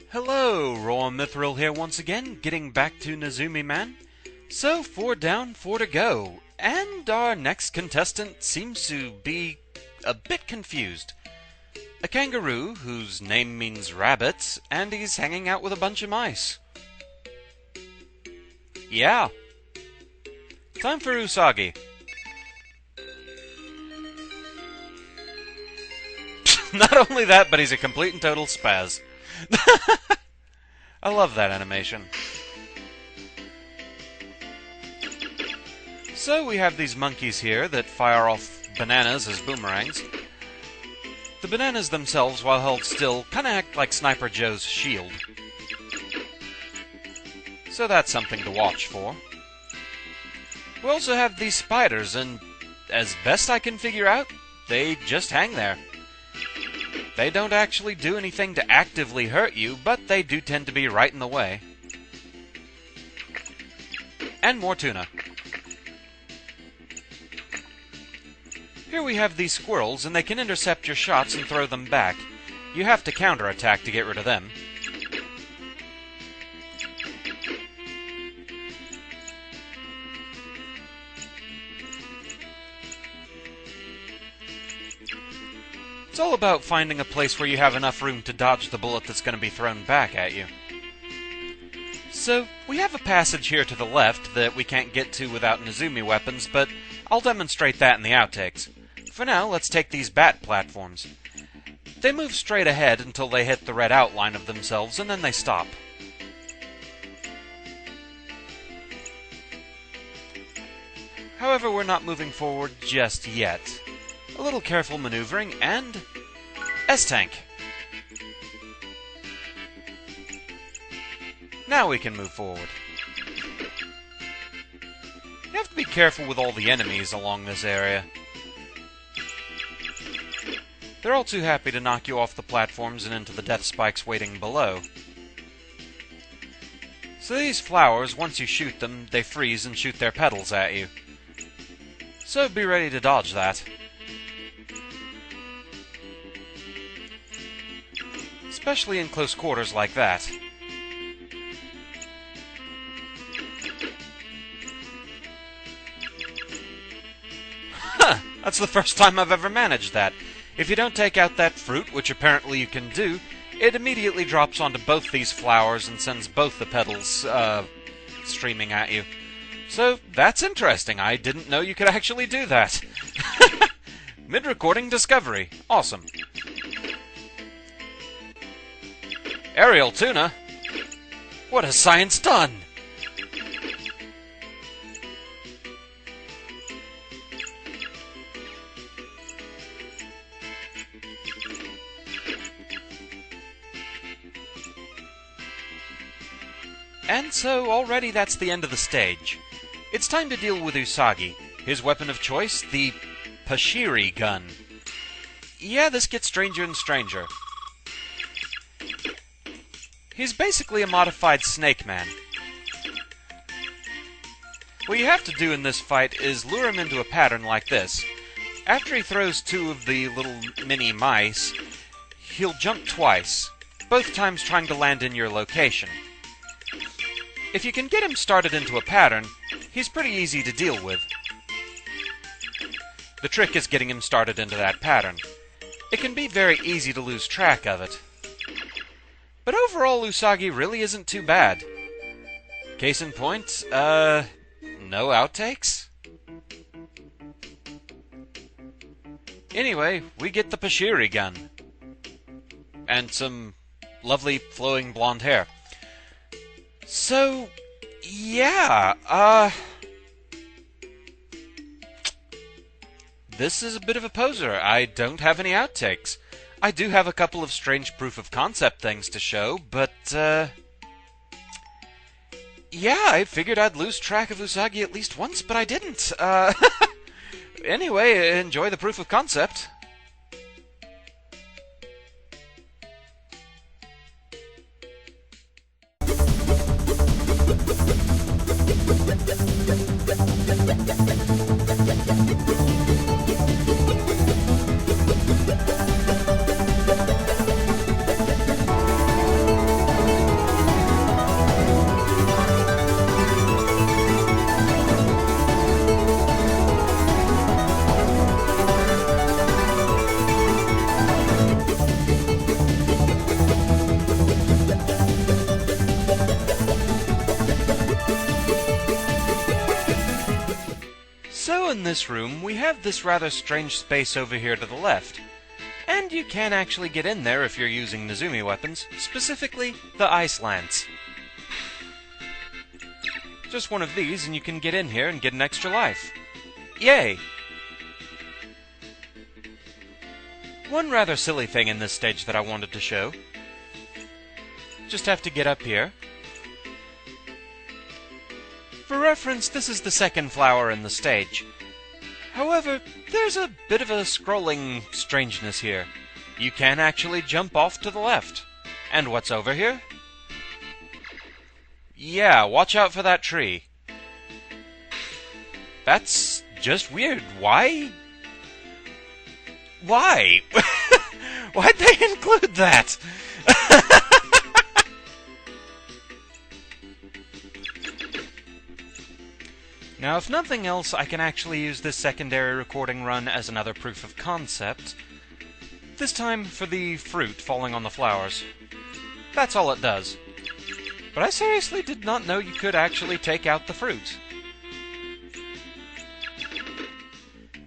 Hello, Raw Mithril here once again, getting back to Nezumiman. So, 4 down, 4 to go, and our next contestant seems to be a bit confused. A kangaroo, whose name means rabbit, and he's hanging out with a bunch of mice. Yeah. Time for Usagi. Not only that, but he's a complete and total spaz. I love that animation. So we have these monkeys here that fire off bananas as boomerangs. The bananas themselves, while held still, kinda act like Sniper Joe's shield. So that's something to watch for. We also have these spiders, and as best I can figure out, they just hang there. They don't actually do anything to actively hurt you, but they do tend to be right in the way. And more tuna. Here we have these squirrels, and they can intercept your shots and throw them back. You have to counterattack to get rid of them. It's all about finding a place where you have enough room to dodge the bullet that's going to be thrown back at you. So, we have a passage here to the left that we can't get to without Nezumi weapons, but I'll demonstrate that in the outtakes. For now, let's take these bat platforms. They move straight ahead until they hit the red outline of themselves, and then they stop. However, we're not moving forward just yet. A little careful maneuvering, and S-Tank. Now we can move forward. You have to be careful with all the enemies along this area. They're all too happy to knock you off the platforms and into the death spikes waiting below. So these flowers, once you shoot them, they freeze and shoot their petals at you. So be ready to dodge that. Especially in close quarters like that. Huh! That's the first time I've ever managed that. If you don't take out that fruit, which apparently you can do, it immediately drops onto both these flowers and sends both the petals, streaming at you. So, that's interesting. I didn't know you could actually do that. Mid-recording discovery. Awesome. Aerial tuna? What has science done? And so, already that's the end of the stage. It's time to deal with Usagi. His weapon of choice, the Pashiri gun. Yeah, this gets stranger and stranger. He's basically a modified Snake Man. What you have to do in this fight is lure him into a pattern like this. After he throws 2 of the little mini mice, he'll jump twice, both times trying to land in your location. If you can get him started into a pattern, he's pretty easy to deal with. The trick is getting him started into that pattern. It can be very easy to lose track of it. But overall, Usagi really isn't too bad. Case in point, no outtakes? Anyway, we get the Pashiri gun. And some lovely flowing blonde hair. So, yeah, this is a bit of a poser. I don't have any outtakes. I do have a couple of strange proof-of-concept things to show, but, yeah, I figured I'd lose track of Usagi at least once, but I didn't. Anyway, enjoy the proof-of-concept. this room, we have this rather strange space over here to the left. And you can actually get in there if you're using Nezumi weapons, specifically the Ice Lance. Just one of these and you can get in here and get an extra life. Yay! One rather silly thing in this stage that I wanted to show. Just have to get up here. For reference, this is the second flower in the stage. However, there's a bit of a scrolling strangeness here. You can actually jump off to the left. And what's over here? Yeah, watch out for that tree. That's just weird. Why? Why? Why'd they include that? Now, if nothing else, I can actually use this secondary recording run as another proof of concept. This time for the fruit falling on the flowers. That's all it does. But I seriously did not know you could actually take out the fruit.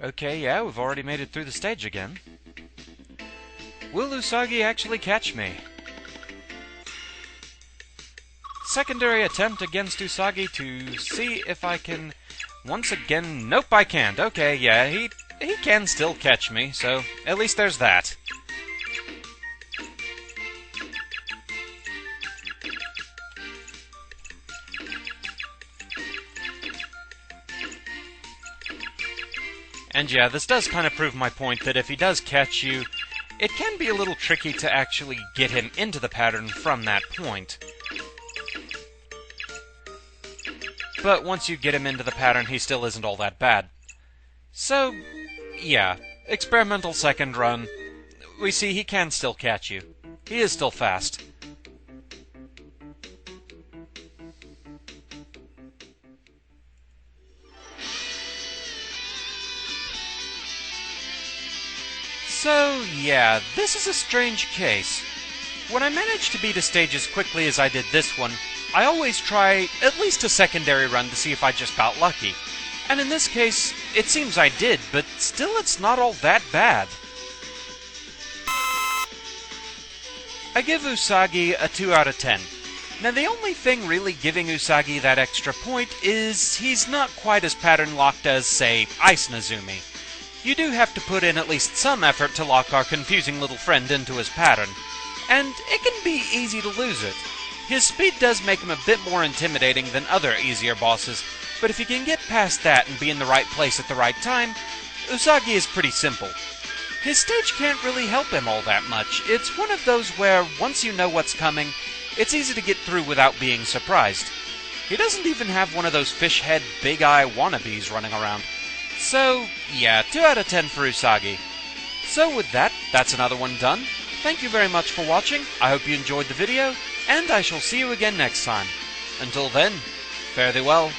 Okay, yeah, we've already made it through the stage again. Will Usagi actually catch me? Secondary attempt against Usagi to see if I can... Once again... Nope, I can't. Okay, yeah, he can still catch me, so at least there's that. And yeah, this does kind of prove my point that if he does catch you, it can be a little tricky to actually get him into the pattern from that point. But once you get him into the pattern, he still isn't all that bad. So, yeah, experimental second run. We see he can still catch you. He is still fast. So, yeah, this is a strange case. When I manage to beat a stage as quickly as I did this one, I always try at least a secondary run to see if I just got lucky. And in this case, it seems I did, but still it's not all that bad. I give Usagi a 2 out of 10. Now the only thing really giving Usagi that extra point is he's not quite as pattern locked as, say, Ice Nezumi. You do have to put in at least some effort to lock our confusing little friend into his pattern, and it can be easy to lose it. His speed does make him a bit more intimidating than other easier bosses, but if you can get past that and be in the right place at the right time, Usagi is pretty simple. His stage can't really help him all that much. It's one of those where, once you know what's coming, it's easy to get through without being surprised. He doesn't even have one of those fish head big eye wannabes running around. So, yeah, 2 out of 10 for Usagi. So with that, that's another one done. Thank you very much for watching, I hope you enjoyed the video, and I shall see you again next time. Until then, fare thee well.